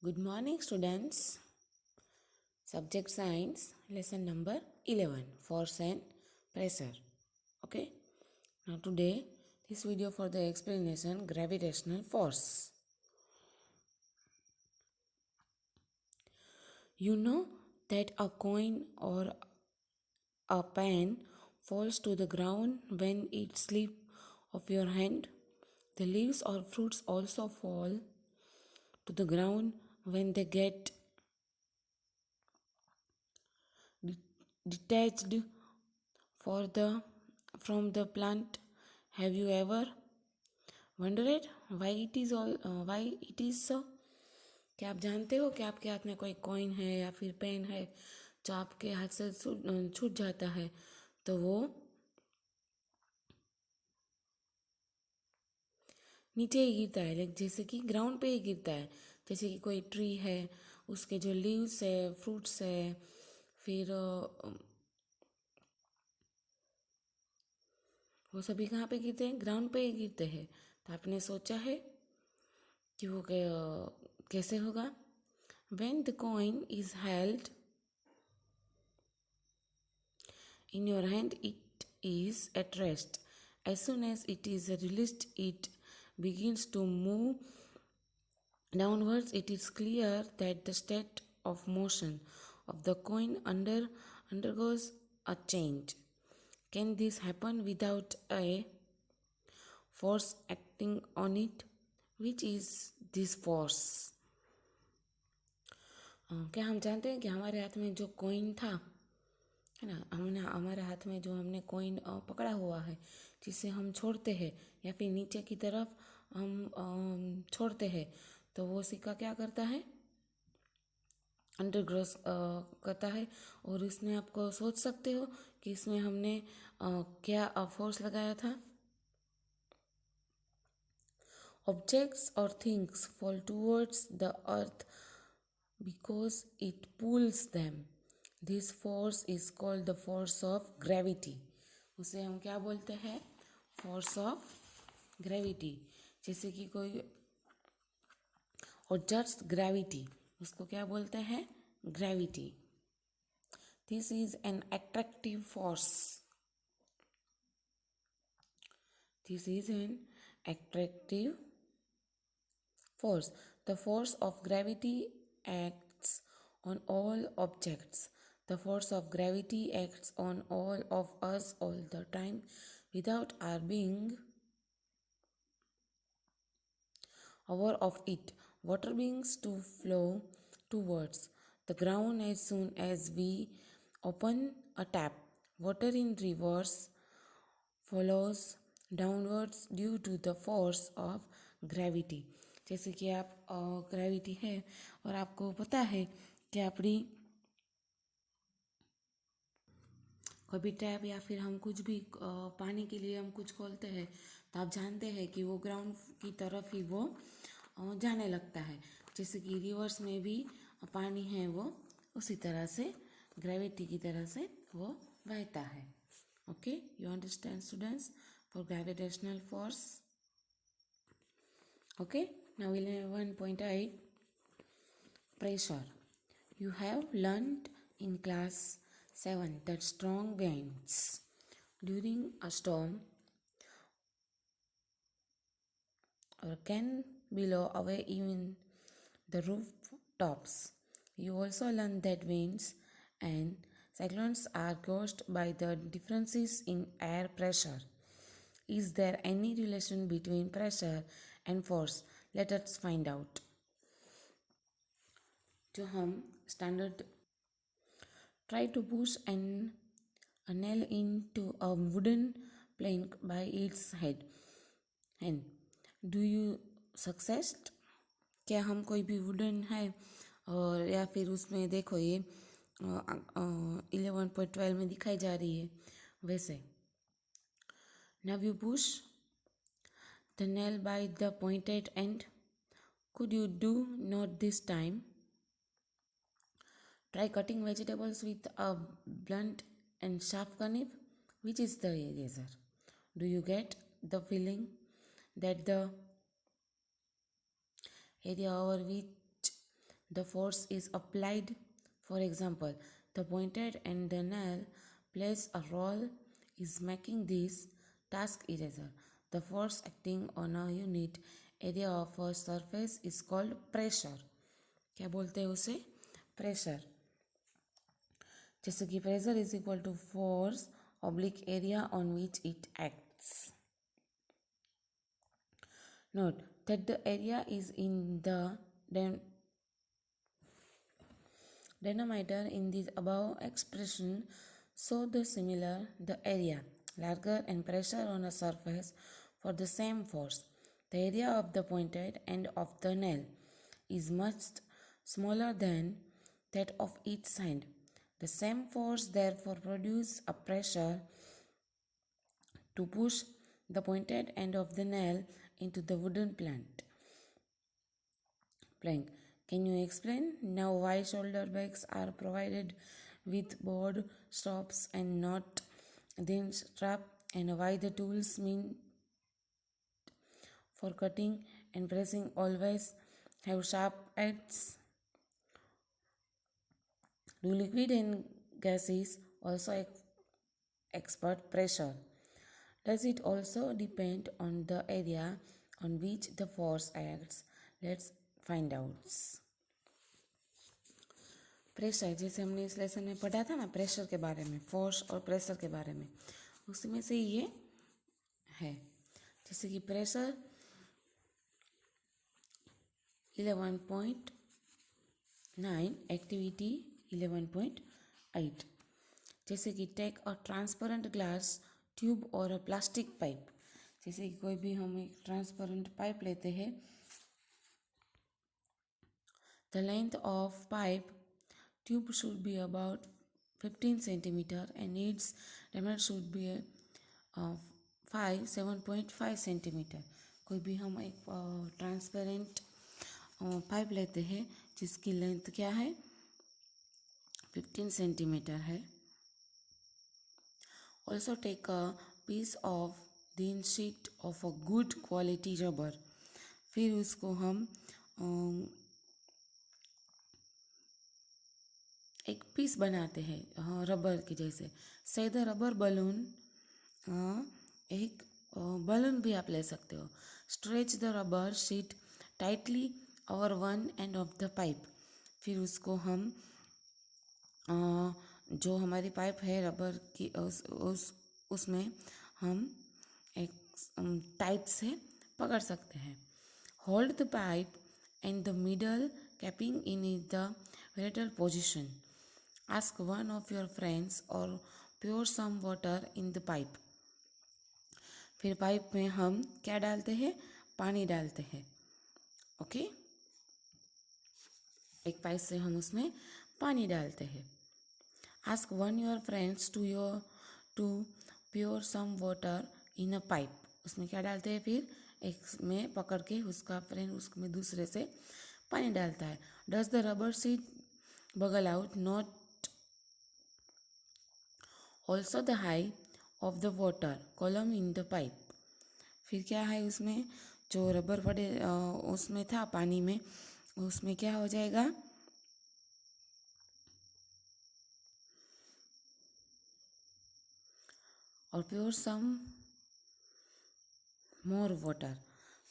Good morning, students. Subject Science, lesson number 11, Force and Pressure. Okay, now today this video for the explanation gravitational force. You know that a coin or a pen falls to the ground when it slips off your hand. The leaves or fruits also fall to the ground when they get detached for the from the plant. Have you ever wondered why it is so? क्या आप जानते हो कि आपके हाथ में कोई coin है या फिर पेन है जो आपके हाथ से छूट जाता है तो वो नीचे ही गिरता है, लाइक जैसे कि ग्राउंड पे ही गिरता है। जैसे कि कोई ट्री है, उसके जो लीव्स है, फ्रूट्स है, फिर वो सभी कहाँ पे गिरते हैं? ग्राउंड पे ही गिरते हैं। तो आपने सोचा है कि वो कैसे होगा? When the coin is held in your hand, it is at rest. As soon as it is released, it begins to move downwards. It is clear that the state of motion of the coin undergoes a change. Can this happen without a force acting on it? Which is this force? क्या हम जानते हैं कि हमारे हाथ में जो coin था, है ना, हमारे हाथ में जो हमने कॉइन पकड़ा हुआ है, जिसे हम छोड़ते हैं या फिर नीचे की तरफ हम छोड़ते हैं, तो वो सिक्का क्या करता है? अंडरग्रोस करता है। और इसमें आपको सोच सकते हो कि इसमें हमने क्या फोर्स लगाया था? Objects or things fall towards the earth because it pulls them. This force is called the force of gravity. उसे हम क्या बोलते हैं? Force of gravity. जैसे कि कोई ऑब्जेक्ट्स ग्रेविटी, उसको क्या बोलते हैं? Gravity. This is an attractive force. This is an attractive force. The force of gravity acts on all objects. The force of gravity acts on all of us all the time without our being aware of it. Water begins to flow towards the ground as soon as we open a tap. Water in reverse follows downwards due to the force of gravity. जैसे कि आप gravity है और आपको पता है कि अपनी कोई भी टैप या फिर हम कुछ भी पानी के लिए हम कुछ खोलते हैं तो आप जानते हैं कि वो ग्राउंड की तरफ ही वो जाने लगता है। जैसे कि रिवर्स में भी पानी है वो उसी तरह से ग्रेविटी की तरह से वो बहता है। Okay, you understand students for gravitational force? Okay, now 11.8 pressure. You have learned in class 7 that strong winds during a storm or can blow away even the rooftops. You also learned that winds and cyclones are caused by the differences in air pressure. Is there any relation between pressure and force? Let us find out. जो हम standard try to push a nail into a wooden plank by its head. And do you success? क्या हम कोई भी wooden है और या फिर उसमें देखो ये 11.12 में दिखाई जा रही है वैसे. Now you push the nail by the pointed end. Could you do not this time? Try cutting vegetables with a blunt and sharp knife. Which is the eraser? Do you get the feeling that the area over which the force is applied. For example, the pointed and the nail plays a role is making this task eraser. The force acting on a unit area of a surface is called pressure. क्या बोलते हैं उसे? Pressure. जैसे कि pressure is equal to force oblique area on which it acts. Note that the area is in the denominator in the above expression. So the similar the area larger and pressure on a surface for the same force. The area of the pointed end of the nail is much smaller than that of each side. The same force therefore produces a pressure to push the pointed end of the nail into the wooden plank. Can you explain now why shoulder bags are provided with board stops and not thin strap, and why the tools meant for cutting and pressing always have sharp edges? Do liquid and gases also expert pressure? Does it also depend on the area on which the force acts? Let's find out. Pressure, जैसे हमने इस lesson में पढ़ा था ना pressure के बारे में, फोर्स और प्रेशर के बारे में, उसमें से ये है. जैसे कि प्रेशर 11.9, एक्टिविटी 11.8. जैसे कि take a transparent glass tube और अ प्लास्टिक पाइप. जैसे कि कोई भी हम एक ट्रांसपेरेंट पाइप लेते हैं. The length of pipe tube should be about 15 centimeter and its diameter should be 7.5 centimeter. कोई भी हम एक ट्रांसपेरेंट पाइप लेते हैं जिसकी लेंथ क्या है 15 सेंटीमीटर है. Also take a piece of thin sheet of a good quality rubber. फिर उसको हम एक पीस बनाते हैं रबर के जैसे. से द रबर बलून, एक बलून भी आप ले सकते हो. Stretch the rubber sheet tightly over one end of the pipe. फिर उसको हम जो हमारी पाइप है रबर की उसमें हम एक टाइट से पकड़ सकते हैं. Hold the pipe and the middle capping in the vertical position. Ask one of your friends or pour some water in the pipe. फिर पाइप में हम क्या डालते हैं, पानी डालते हैं. ओके, एक पाइप से हम उसमें पानी डालते हैं. Ask one your friends to pour some water in a pipe. उसमें क्या डालते हैं, फिर एक में पकड़ के उसका फ्रेंड उसमें दूसरे से पानी डालता है. Does the rubber sheet bubble out? Not also the height of the water column in the pipe. फिर क्या है उसमें जो रबर पड़े उसमें था पानी में, उसमें क्या हो जाएगा, और प्योर सम मोर वाटर.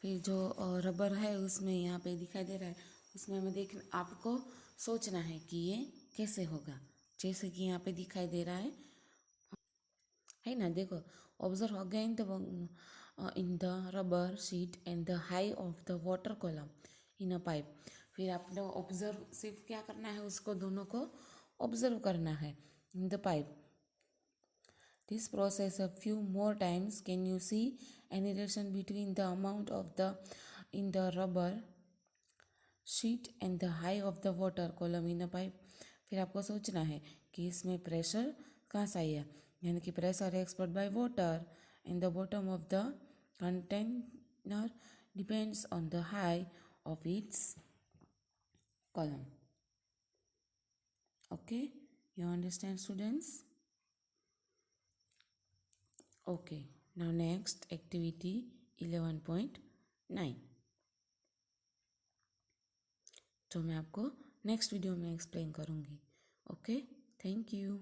फिर जो रबर है उसमें यहाँ पे दिखाई दे रहा है, उसमें हमें आपको सोचना है कि ये कैसे होगा. जैसे कि यहाँ पे दिखाई दे रहा है ना. देखो, observe again in the rubber sheet and the high of the water column in a pipe. फिर आपने ऑब्जर्व सिर्फ क्या करना है, उसको दोनों को ऑब्जर्व करना है in the pipe. This process a few more times. Can you see any relation between the amount of the in the rubber sheet and the height of the water column in a pipe? फिर आपको सोचना है कि इसमें pressure कहाँ से आया, यानी कि pressure expert by water in the bottom of the container depends on the high of its column. Okay, you understand, students? Okay, now next activity 11.9. जो मैं आपको नेक्स्ट वीडियो में एक्सप्लेन करूँगी। Okay, thank you.